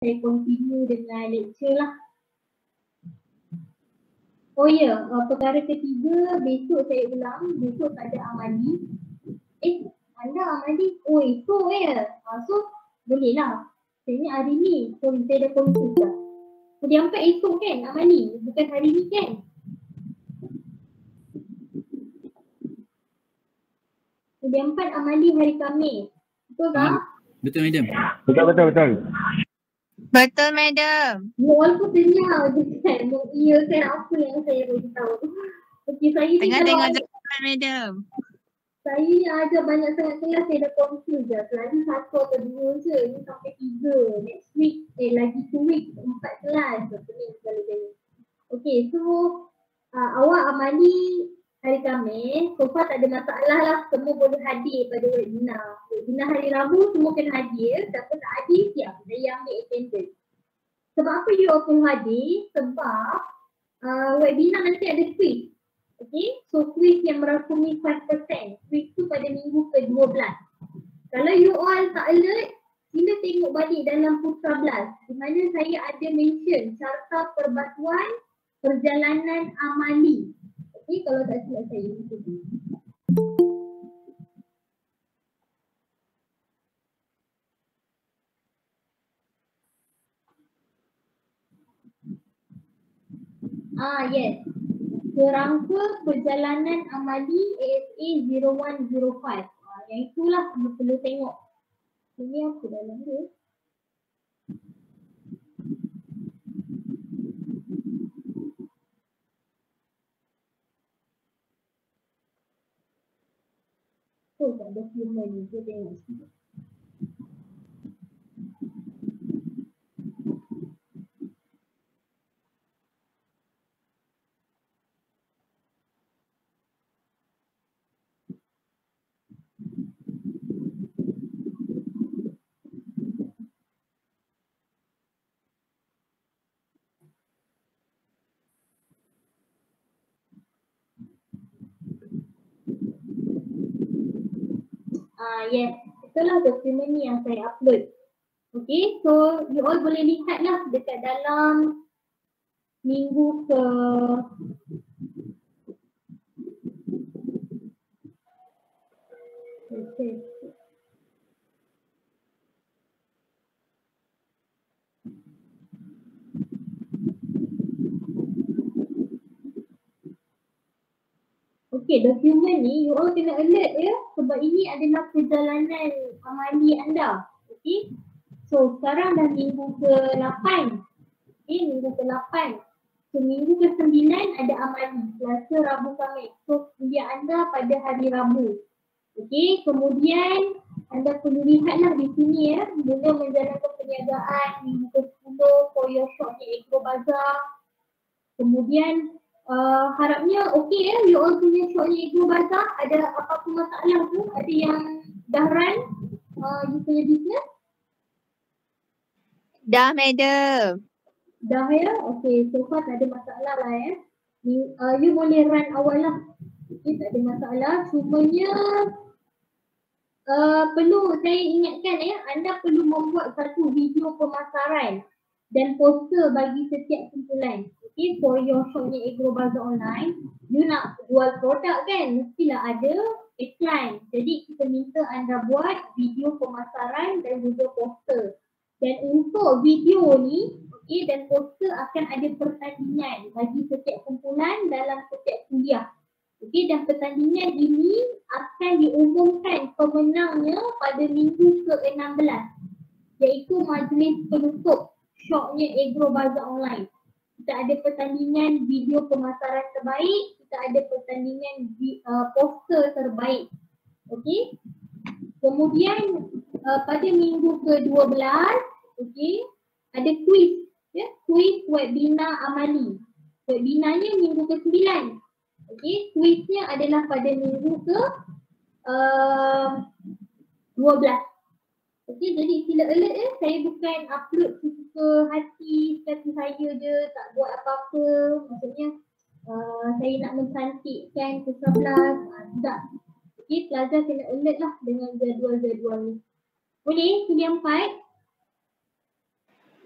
saya continue dengan lecture lah. Oh ya, perkara ketiga, besok saya ulang, besok tak ada amali. Anda amali? Oh esok ya? So boleh lah. Saya ni hari ni, so saya dah confuse lah. Hari 4 esok kan amali? Bukan hari ni kan? Hari 4 amali hari Khamis. Betul tak? Betul madam. Betul. Betul madam. You all pun senyap je kan? Mengiyakan apa yang saya beritahu. Okey, saya ni Tengah kalau tengok jawapan madam. saya ni ada banyak sangat kelas, saya dah confuse dah. Lagi 1 atau 2 je, ni sampai 3. Next week, lagi 2 week, 4 kelas. Pening segala-galanya. Okey, so awak amali hari Khamis, so far tak ada masalah lah. Semua boleh hadir pada webinar. Webinar hari Rabu semua kena hadir. Siapa tak hadir, siap. Saya ambil attendance. Sebab apa you all perlu hadir? Sebab webinar nanti ada quiz. Okay, so quiz yang merangkumi 5%. Quiz tu pada minggu ke-12. Kalau you all tak alert, sila tengok balik dalam Putra Blast di mana saya ada mention carta perbatuan perjalanan amali. Okay, kalau tak silap saya itu. Yes. Kerangka perjalanan amali ASA 0105. Yang itulah you perlu tengok. Ini apa dalam dia? Oh, tak ada dokumen ni. Saya tengok sikit. Yes, itulah dokumen ni yang saya upload. Okay, so you all boleh lihat lah dekat dalam minggu ke Okay, dokumen ni you all kena alert ya, sebab ini adalah perjalanan amali anda. Okay, so sekarang dah minggu ke-8. Okay, minggu ke-8. So minggu ke-9 ada amali, Selasa, Rabu, Khamis. So kuliah anda pada hari Rabu. Okay, kemudian anda perlu lihatlah di sini ya, mula menjalankan perniagaan minggu ke-10 for your shopnya Agro Bazaar. Kemudian harapnya okey ya, you all punya shopnya Agro Bazaar. Ada apa-apa masalah tu? Ada yang dah run you punya business? Dah madam. Dah ya? Okey, so far tak ada masalah lah ya. You boleh run awal lah. Okay, tak ada masalah. Cumanya perlu saya ingatkan ya, anda perlu membuat satu video pemasaran dan poster bagi setiap kumpulan. Okay, for your shopnya Agro Bazaar online, you nak jual produk kan, mestilah ada iklan. Jadi kita minta anda buat video pemasaran dan juga poster. Dan untuk video ni, okay, dan poster akan ada pertandingan bagi setiap kumpulan dalam setiap kuliah. Okay, dan pertandingan ini akan diumumkan pemenangnya pada minggu ke-16, iaitu majlis penutup shopnya Agro Bazaar online. Kita ada pertandingan video pemasaran terbaik, kita ada pertandingan poster terbaik. Okey. Kemudian pada minggu ke-12, okey, ada quiz, ya, quiz webinar amali. Webinarnya minggu ke-9. Okey, quiznya adalah pada minggu ke-12. Okey, jadi sila alert ya, saya bukan upload suka hati saya je, tak buat apa-apa. Maksudnya saya nak mencantikkan ke-11, tidak. Okey, pelajar kena alert lah dengan jadual-jadual ni. Boleh, kuliah 4?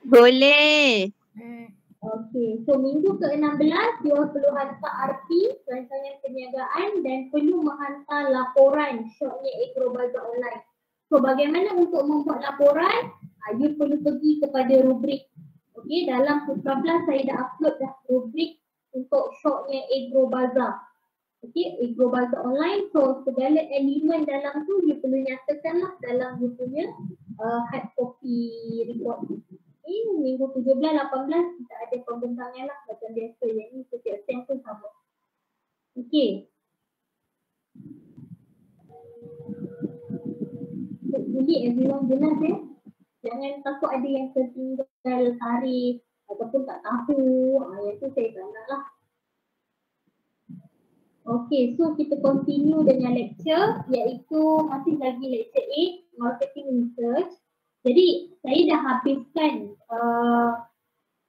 Boleh. Okey, so minggu ke-16 you perlu hantar RP, rancangan perniagaan dan perlu menghantar laporan shortnya Agrobazar online. So bagaimana untuk membuat laporan? You perlu pergi kepada rubrik. Okey, dalam Putra Plus saya dah upload dah rubrik untuk shortnya Agrobazar. Okey, Agrobazar online. So segala elemen dalam tu you perlu nyatakan lah dalam you punya hard copy report. Minggu 17, 18 kita ada pembentangan lah macam biasa. Yang ni setiap sem pun sama. Okey. Jadi everyone jelas Jangan takut ada yang tertinggal tarikh ataupun tak tahu. Yang tu saya tak nak lah. Okey, so kita continue dengan lecture iaitu masih lagi lecture 8, marketing research. Jadi saya dah habiskan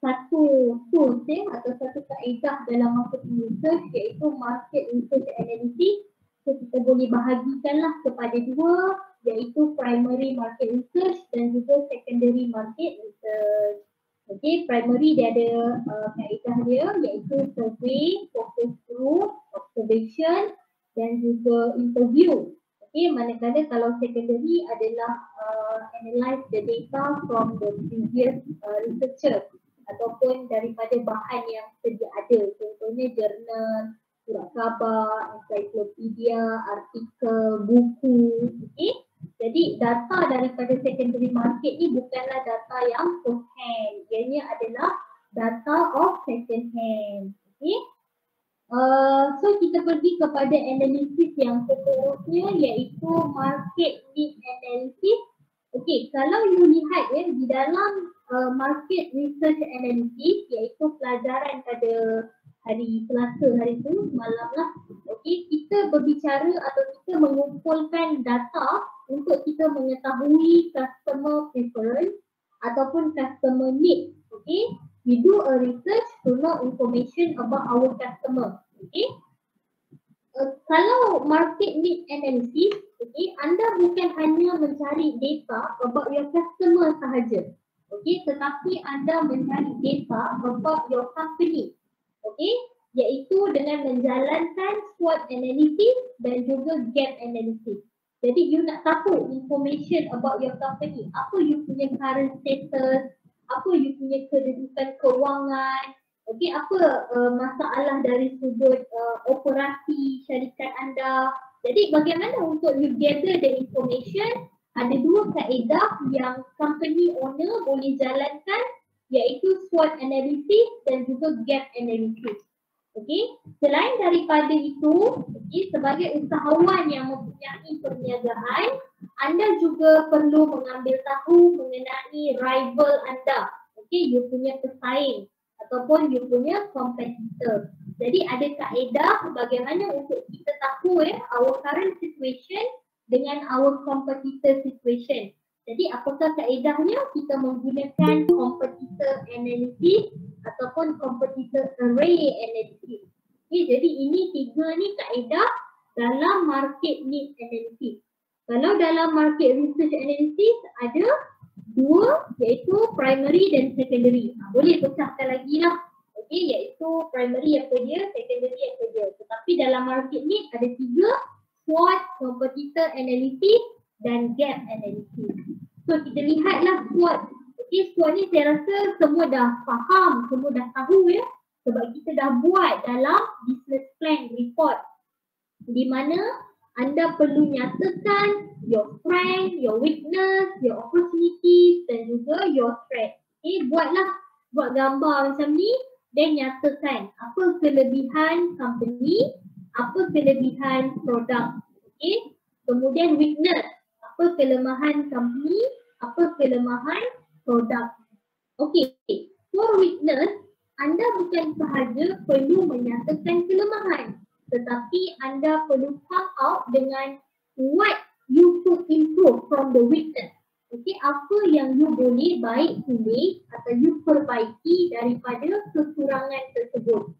satu tools atau satu kaedah dalam marketing research iaitu market research analysis. So kita boleh bahagikanlah kepada dua iaitu primary market research dan juga secondary market research. Okay, primary dia ada kaedah dia iaitu survey, focus group, observation dan juga interview. Okay, manakala kalau secondary adalah analyze the data from the previous researcher ataupun daripada bahan yang sedia ada. Contohnya jurnal, surat khabar, encyclopedia, artikel, buku. Okay. Jadi data daripada secondary market ni bukanlah data yang first hand. Ianya adalah data of second hand. Okay. So kita pergi kepada analisis yang seterusnya iaitu market need analysis. Okay, kalau you lihat di dalam market research analysis iaitu pelajaran pada hari Selasa hari tu semalam lah. Okay, kita berbicara atau kita mengumpulkan data untuk kita mengetahui customer preference ataupun customer need. Okay, we do a research to know information about our customer. Okay. Kalau market need analysis, okay, anda bukan hanya mencari data about your customer sahaja. Okay, tetapi anda mencari data about your company. Okay, iaitu dengan menjalankan SWOT analysis dan juga gap analysis. Jadi you nak tahu information about your company. Apa you punya current status, apa you punya kedudukan kewangan, okay, apa masalah dari sudut operasi syarikat anda. Jadi bagaimana untuk you gather the information? Ada dua kaedah yang company owner boleh jalankan iaitu SWOT analysis dan juga gap analysis. Okay, selain daripada itu, okay, sebagai usahawan yang mempunyai perniagaan, anda juga perlu mengambil tahu mengenai rival anda. Okay, you punya pesaing ataupun you punya competitor. Jadi ada kaedah bagaimana untuk kita tahu our current situation dengan our competitor situation. Jadi apakah kaedahnya? Kita menggunakan competitor analysis ataupun competitor array analysis. Okay, jadi ini tiga ni kaedah dalam market need analysis. Kalau dalam market research analysis ada dua iaitu primary dan secondary. Boleh pecahkan lagi lah. Okay, iaitu primary apa dia, secondary apa dia. Tetapi dalam market need ada tiga, SWOT, competitor analysis dan gap analysis. So kita lihatlah SWOT. Okay, SWOT ni saya rasa semua dah faham, semua dah tahu sebab kita dah buat dalam business plan report di mana anda perlu nyatakan your strength, your weakness, your opportunities dan juga your threat. Okay, buat gambar macam ni dan nyatakan apa kelebihan company, apa kelebihan produk. Okay, kemudian weakness, apa kelemahan company, apa kelemahan produk. Okay, for weakness, anda bukan sahaja perlu menyatakan kelemahan, tetapi anda perlu come out dengan what you could improve from the weakness. Okay, apa yang you boleh baik pulih atau you perbaiki daripada kekurangan tersebut.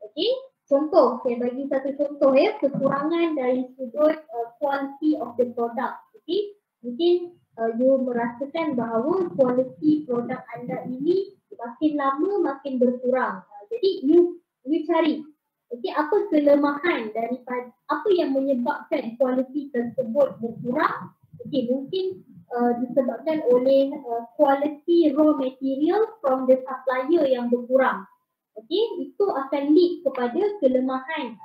Okay, contoh, saya bagi satu contoh kekurangan dari sudut quality of the product. Okay, Mungkin you merasakan bahawa kualiti produk anda ini makin lama makin berkurang. Jadi you cari apa kelemahan daripada apa yang menyebabkan kualiti tersebut berkurang. Mungkin disebabkan oleh kualiti raw material from the supplier yang berkurang. Itu akan lead kepada kelemahan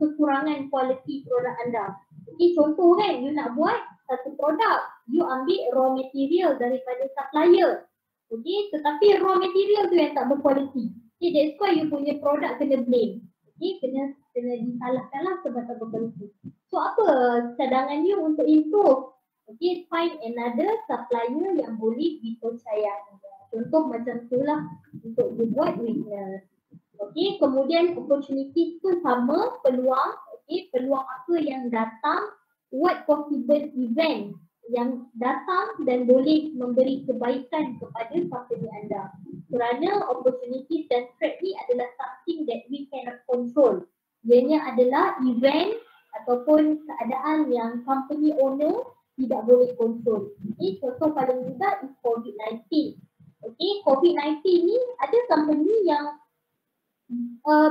kekurangan kualiti produk anda. Contoh kan, you nak buat satu produk, you ambil raw material daripada supplier. Tetapi raw material tu yang tak berkualiti. That's why you punya produk kena blame. Kena disalahkan lah sebab tak berkualiti. So apa cadangan you untuk improve? Find another supplier yang boleh dipercayai. Contoh macam tu lah untuk dibuat weakness. Kemudian opportunity pun sama, peluang. Peluang apa yang datang, what possible event yang datang dan boleh memberi kebaikan kepada company anda. Kerana opportunity dan threat ni adalah something that we cannot control. Ianya adalah event ataupun keadaan yang company owner tidak boleh kontrol. Contoh paling mudah is COVID-19. COVID-19 ni ada company yang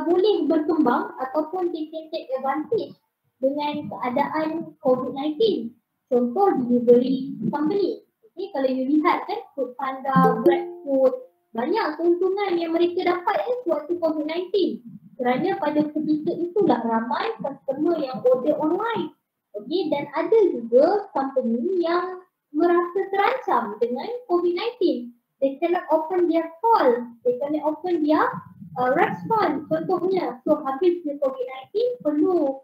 boleh berkembang ataupun they can take advantage dengan keadaan COVID-19. Contoh delivery company. Kalau you lihat kan, Foodpanda, GrabFood, banyak keuntungan yang mereka dapat waktu COVID-19. Kerana pada ketika itulah ramai customer yang order online. Dan ada juga company yang merasa terancam dengan COVID-19. They cannot open their call, they cannot open their restaurant contohnya. So habis COVID-19 perlu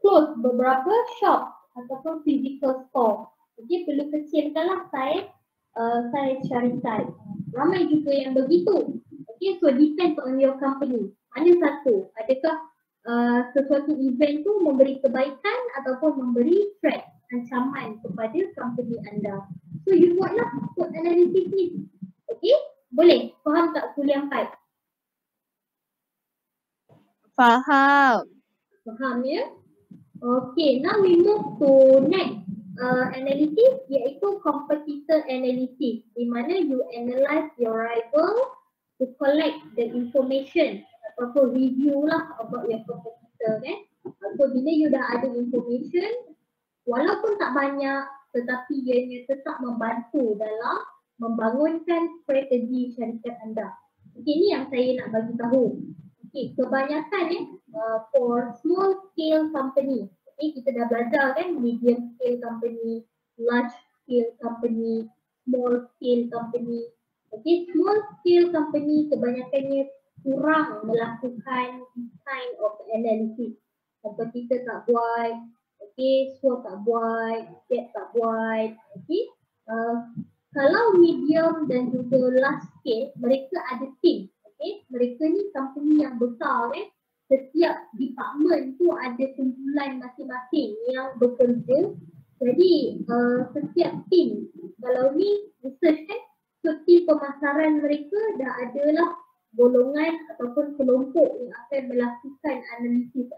close beberapa shop ataupun physical store. Perlu kecilkanlah size syarikat. Ramai juga yang begitu. So depends on your company. Mana satu? Adakah sesuatu event tu memberi kebaikan ataupun memberi threat, ancaman kepada company anda. So you buatlah SWOT analysis ni. Boleh? Faham tak kuliah 4? Faham. Faham ya? Now we move to next analysis, iaitu competitor analysis, di mana you analyze your rival to collect the information ataupun review lah about your competitor kan. So bila you dah ada information, walaupun tak banyak tetapi ianya tetap membantu dalam membangunkan strategi syarikat anda. Ini yang saya nak bagi tahu. Kebanyakan for small scale company. Kita dah belajar kan, medium scale company, large scale company, small scale company. Small scale company kebanyakannya kurang melakukan this kind of analysis. Kompetitor tak buat, SWOT tak buat, gap tak buat. Kalau medium dan juga large scale, mereka ada team. Mereka ni company yang besar kan. Setiap department tu ada kumpulan masing-masing yang bekerja. Jadi setiap team, kalau ni research kan, so team pemasaran mereka dah adalah golongan ataupun kelompok yang akan melakukan analisis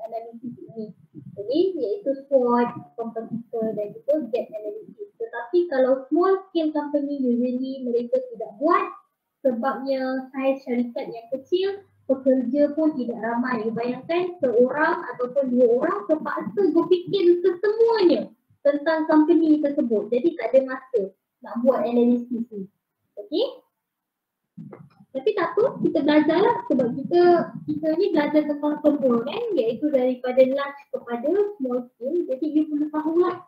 ini. Iaitu SWOT, competitor dan juga gap analysis. Tetapi kalau small scale company usually mereka tidak buat sebabnya size syarikat yang kecil, pekerja pun tidak ramai. Bayangkan seorang ataupun dua orang terpaksa berfikir kesemuanya tentang company tersebut. Jadi tak ada masa nak buat analisis ni. Tapi tak apa, kita belajarlah sebab kita ni belajar tentang semua kan, iaitu daripada large kepada small scale. Jadi you perlu tahulah.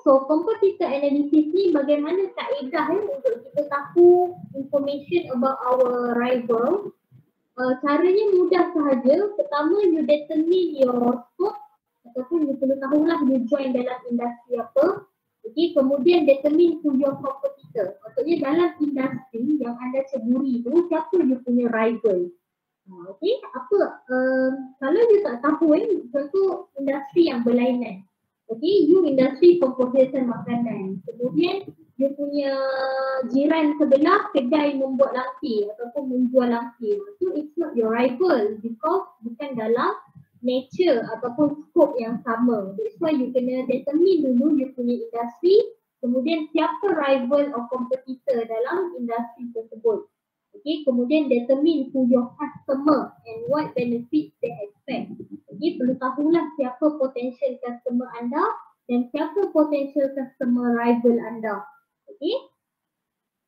So competitor analysis ni bagaimana kaedah untuk kita tahu information about our rival. Caranya mudah sahaja. Pertama, you determine your scope ataupun you perlu tahulah you join dalam industri apa. Kemudian determine who your competitor. Maksudnya dalam industri yang anda ceburi tu, siapa you punya rival. Kalau you tak tahu contoh industri yang berlainan. You industri komposisi makanan. Kemudian you punya jiran sebelah kedai membuat langsir ataupun menjual langsir. So it's not your rival because bukan dalam nature ataupun scope yang sama. That's why you kena determine dulu you punya industri, kemudian siapa rival or competitor dalam industri tersebut. Okay, kemudian determine who your customer and what benefits they expect. Okay, perlu tahulah siapa potential customer anda dan siapa potential customer rival anda. Okay,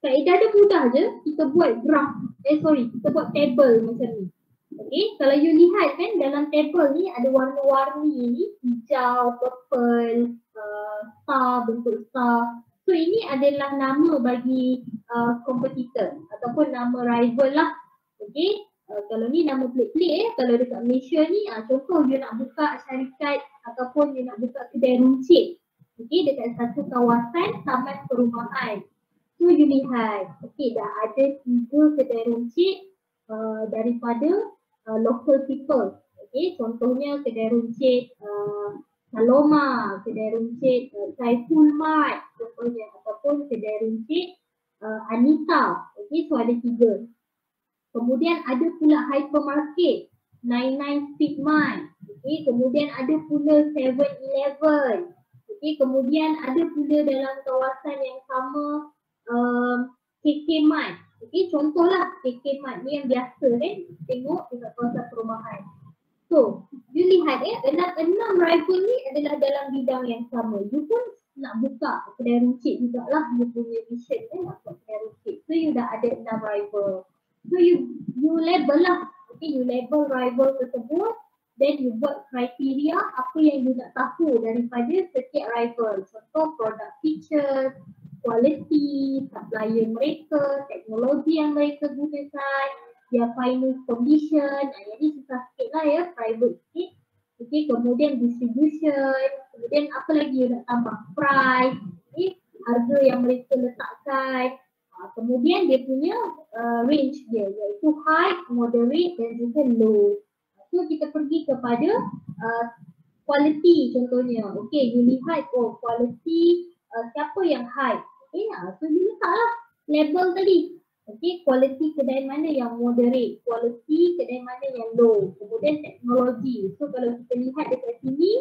kaedah dia mudah je, kita buat graph, kita buat table macam ni. Okay, kalau you lihat kan dalam table ni ada warna-warni ni, hijau, purple, star, bentuk star. So ini adalah nama bagi kompetitor ataupun nama rival lah. Okay, kalau ni nama pelik-pelik kalau dekat Malaysia ni, contoh you nak buka syarikat ataupun you nak buka kedai runcit. Okay, dekat satu kawasan taman perumahan. So you lihat, okay dah ada 3 kedai runcit daripada local people. Okay, contohnya kedai runcit Saloma, kedai runcit Saiful Mart contohnya, ataupun kedai runcit Anita. Okay, so ada 3. Kemudian ada pula hypermarket 99 Speed Mart. Okay, kemudian ada pula 7-Eleven. Okay, kemudian ada pula dalam kawasan yang sama KK Mart. Okay, contohlah KK Mart ni yang biasa kan tengok dekat kawasan perumahan. So, you lihat dalam 6 rival ni adalah dalam bidang yang sama. You pun nak buka kedai runcit jugalah, you punya vision kan nak buka kedai runcit. So, you dah ada 6 rival. So, you label lah. Okay, you label rival tersebut. Then you buat kriteria apa yang you nak tahu daripada setiap rival. Contoh product features, quality, supplier mereka, teknologi yang mereka gunakan, their finance condition. Jadi susah sikit lah ya, private sikit. Okay, kemudian distribution, kemudian apa lagi you nak tambah, price, okay, harga yang mereka letakkan. Kemudian dia punya range dia iaitu high, moderate dan juga low. So kita pergi kepada quality contohnya. Okay, you lihat quality siapa yang high. Okay, so you letaklah label tadi. Okay, quality kedai mana yang moderate, quality kedai mana yang low. Kemudian teknologi. So kalau kita lihat dekat sini,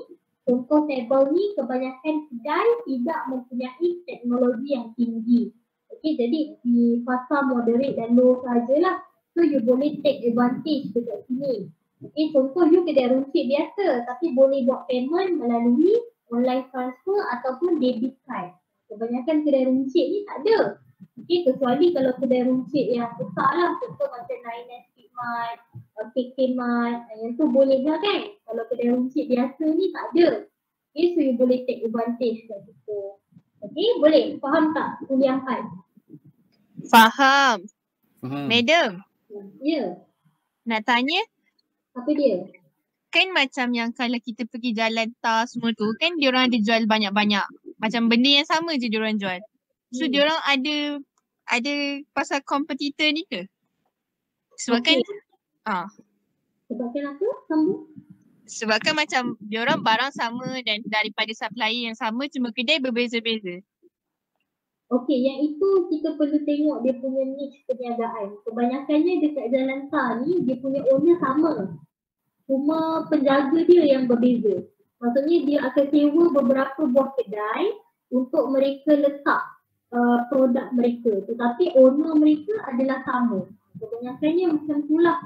contoh table ni kebanyakan kedai tidak mempunyai teknologi yang tinggi. Okay, jadi di fasa moderate dan low sajalah. So you boleh take advantage dekat sini. Okay, contoh you kedai runcit biasa tapi boleh buat payment melalui online transfer ataupun debit card. Kebanyakan kedai runcit ni tak ada. Okay, kecuali kalau kedai runcit yang besar lah, contoh macam 99 Speed Mart, KK Mart, yang tu boleh lah kan. Kalau kedai runcit biasa ni tak ada. Okay, so you boleh take advantage kat situ. Okay, boleh? Faham tak kuliah 4? Faham. Madam, Ya. nak tanya, Apa dia? kan macam yang kalau kita pergi jalan tar semua tu, kan diorang ada jual banyak-banyak. Macam benda yang sama je diorang jual. So diorang ada pasal kompetitor ni ke? Sebab kan Sebabkan apa? Sambung? Sebab kan macam diorang barang sama dan daripada supplier yang sama, cuma kedai berbeza-beza. Okey, yang itu kita perlu tengok dia punya niche perniagaan. Kebanyakannya dekat jalan tar ni dia punya owner sama. Cuma penjaga dia yang berbeza. Maksudnya dia akan sewa beberapa buah kedai untuk mereka letak produk mereka. Tetapi owner mereka adalah sama. Kebanyakannya macam itulah.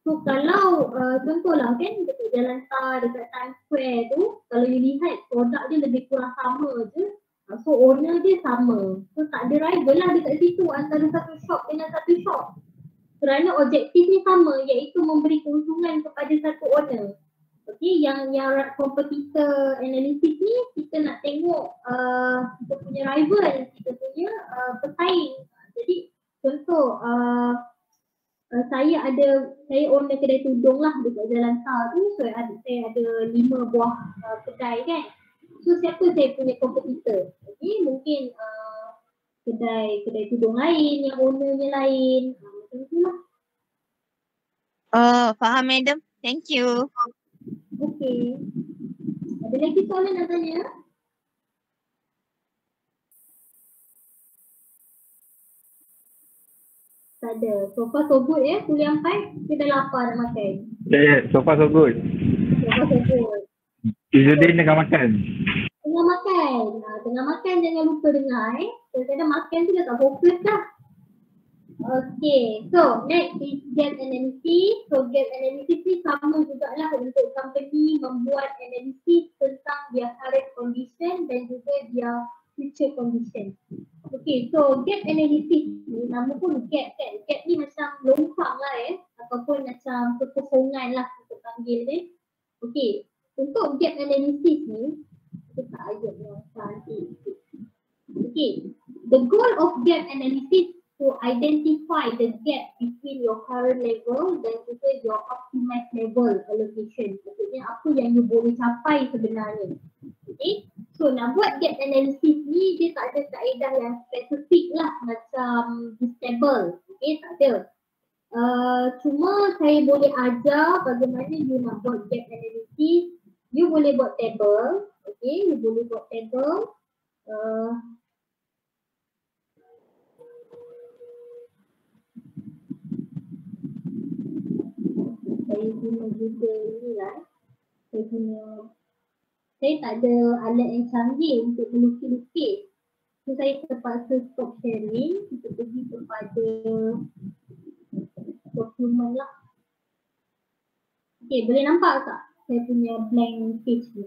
So kalau contohlah kan dekat jalan tar, dekat Times Square tu, kalau you lihat produk dia lebih kurang sama je. So owner dia sama. So tak ada rival lah dekat situ antara satu shop dengan satu shop. Kerana objektifnya sama, iaitu memberi keuntungan kepada satu owner. Okay, yang competitor analysis ni kita nak tengok kita punya rival, kita punya pesaing. Jadi contoh saya owner kedai tudung lah dekat jalan tar tu. So saya ada 5 buah kedai kan. So siapa saya punya kompetitor? Okay, mungkin kedai tudung lain, yang ownernya lain. Macam tu lah. Oh, faham madam. Thank you. Okay. Ada lagi soalan nak tanya? Tak ada. So far so good ya, kuliah 4. Kita dah lapar nak makan. Yeah, so far so good. Lepas sebut. Izzuddin tengah makan. Tengah makan. Tengah makan jangan lupa dengar Kadang-kadang makan tu dah tak fokus dah. Okay, so next is gap analysis. So gap analysis ni sama jugalah untuk company membuat analisis tentang their current condition dan juga their future condition. Okay, so gap analysis ni nama pun gap kan. Gap ni macam longkang lah ataupun macam kekosongan lah kita panggil ni. Okay, untuk gap analysis ni kita tak ayat yang cantik. Okay, the goal of gap analysis to identify the gap between your current level dan juga your optimized level allocation. Maksudnya apa yang you boleh capai sebenarnya. Okay, so nak buat gap analysis ni dia tak ada kaedah yang spesifik lah macam this table. Okay, tak ada. Cuma saya boleh ajar bagaimana you nak buat gap analysis. You boleh buat table. Okay, you boleh buat table. Saya guna juga inilah. Saya tak ada alat yang canggih untuk melukis-lukis. So saya terpaksa stop sharing. Kita pergi kepada dokumen lah. Okay, boleh nampak tak saya punya blank page ni?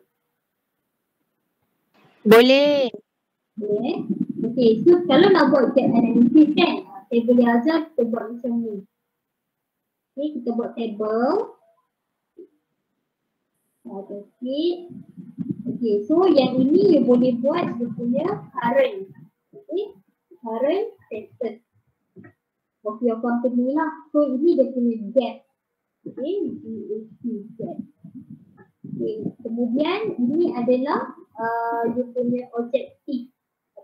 Boleh. Boleh. Okay, so kalau nak buat gap analysis kan, saya boleh ajar kita buat macam ni. Okay, kita buat table. Okay, so yang ini you boleh buat dia punya current. Okay, current status of your company lah. So ini dia punya gap. Okay, GAP gap. Okay, kemudian ini adalah you punya objektif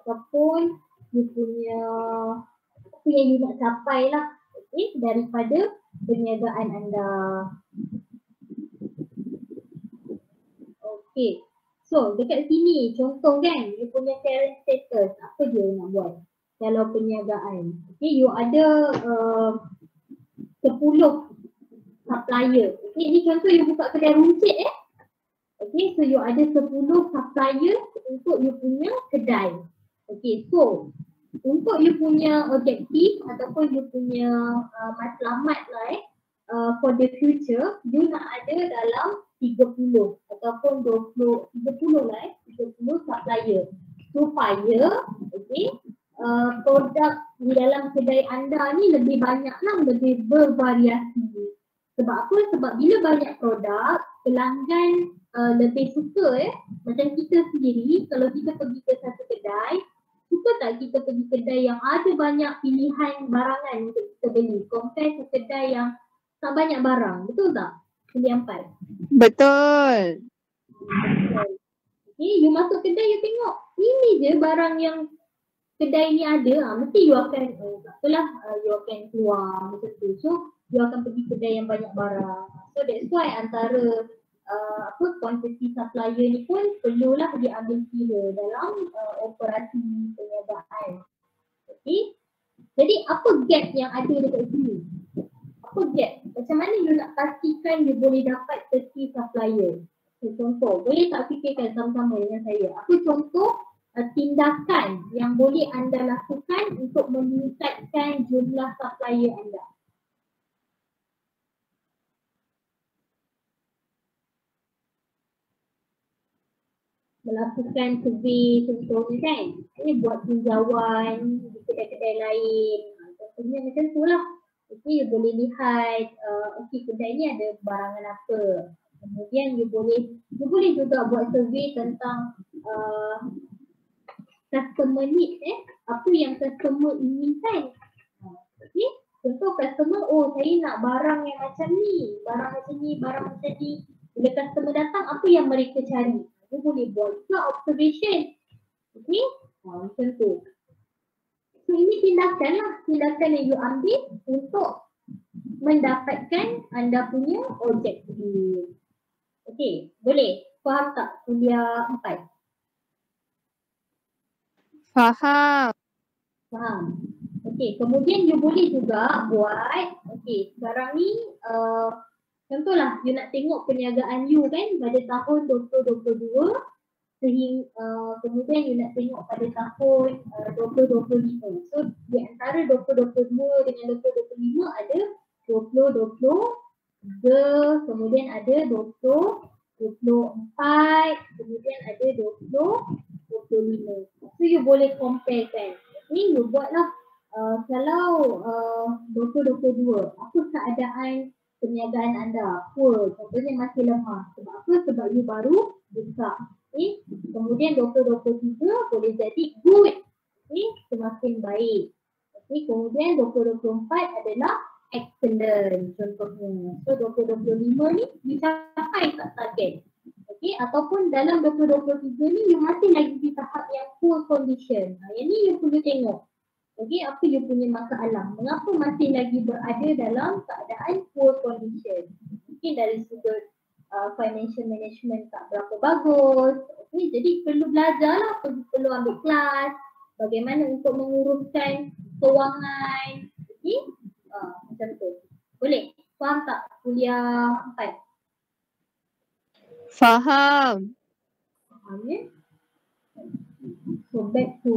ataupun you punya apa yang you nak capai lah. Okay, daripada perniagaan anda. Okay, so dekat sini contoh kan, you punya current status, apa dia nak buat kalau perniagaan. Okay, you ada 10 supplier. Okay, ni contoh you buka kedai runcit Okay, so you ada 10 supplier untuk you punya kedai. Okay, so untuk you punya objektif ataupun you punya matlamat lah for the future, you nak ada dalam 30 ataupun 20, 30 lah 30 supplier supaya okay, produk di dalam kedai anda ni lebih banyak lah, lebih bervariasi. Sebab apa? Sebab bila banyak produk, pelanggan lebih suka macam kita sendiri kalau kita pergi ke satu kedai, suka tak kita pergi kedai yang ada banyak pilihan barangan untuk kita beli compare ke kedai yang tak banyak barang, betul tak? Pilih empat. Betul. Okay, you masuk kedai, you tengok ini je barang yang kedai ni ada, mesti you akan you akan keluar macam tu. So you akan pergi kedai yang banyak barang. So that's why antara kuantiti supplier ni pun perlulah diambil kira dalam operasi perniagaan. Okay, jadi apa gap yang ada dekat sini? Apa gap? Macam mana you nak pastikan you boleh dapat 30 supplier? So, contoh, boleh tak fikirkan sama-sama dengan saya? Apa contoh tindakan yang boleh anda lakukan untuk meningkatkan jumlah supplier anda? Melakukan survey contohnya kan, ini buat tinjauan di kedai-kedai lain, contohnya macam tu lah. Okay, you boleh lihat okay, kedai ni ada barangan apa, kemudian you boleh juga buat survey tentang customer needs apa yang customer inginkan. Okay, contoh customer, saya nak barang yang macam ni, barang macam ni, barang macam ni. Bila customer datang, apa yang mereka cari? You boleh buat juga observation. Okay, macam tu. So ini tindakan lah, tindakan yang you ambil untuk mendapatkan anda punya objektif. Okay, boleh? Faham tak kuliah 4? Faham. Faham. Okay, kemudian you boleh juga buat, okay, sekarang ni Contohlah, you nak tengok perniagaan you kan pada tahun 2022 sehingga kemudian you nak tengok pada tahun 2025. So di antara 2022 dengan 2025 ada 2023, kemudian ada 2024, kemudian ada 2025. So you boleh compare kan. Ni you buatlah kalau 2022 apa keadaan perniagaan anda? Poor, contohnya masih lemah. Sebab apa? Sebab you baru buka. Okay. Kemudian 2023 boleh jadi good. Okay. Semakin baik. Okay. Kemudian 2024 adalah excellent contohnya. So 2025 ni dicapai tak target. Okay. Ataupun dalam 2023 ni you masih lagi di tahap yang poor condition. Yang ni you perlu tengok. Okay, apa you punya masalah? Mengapa masih lagi berada dalam keadaan poor condition? Mungkin dari sudut financial management tak berapa bagus. Okay, jadi perlu belajar lah, perlu ambil kelas. Bagaimana untuk menguruskan kewangan. Okay, macam tu. Boleh? Faham tak kuliah 4? Faham. Faham ya? So back to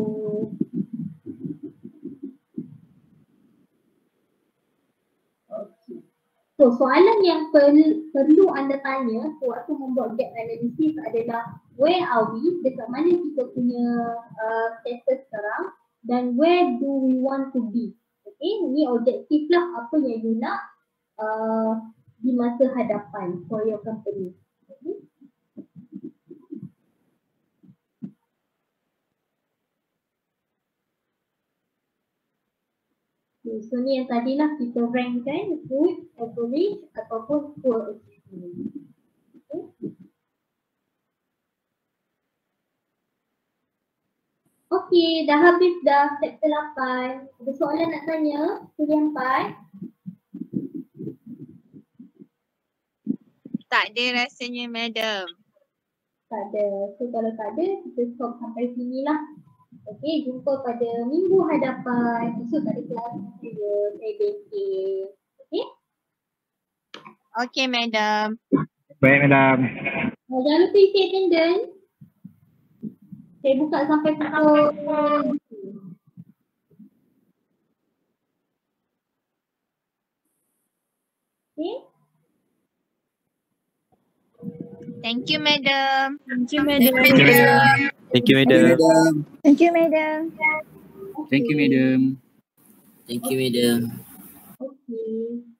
so, soalan yang perlu anda tanya waktu membuat gap analysis adalah where are we, dekat mana kita punya status sekarang dan where do we want to be. Okay, ni objektif lah apa yang you nak di masa hadapan for your company. Okay. So ni yang tadi lah kita rank kan, good, average ataupun poor achievement. Okay, dah habis dah chapter 8. Ada soalan nak tanya? Kuliah 4? Tak ada rasanya, madam. Tak ada. So kalau tak ada, kita stop sampai sini lah. Okay, jumpa pada minggu hadapan. Esok tak ada kelas saya bengkel. Okay? Okay, madam. Baik, madam. Jangan lupa isi attendance. Saya buka sampai pukul. Okay? Thank you, madam. Thank you, madam. Thank you, madam. Thank you, madam. Thank you, madam. Thank you, madam. Okay.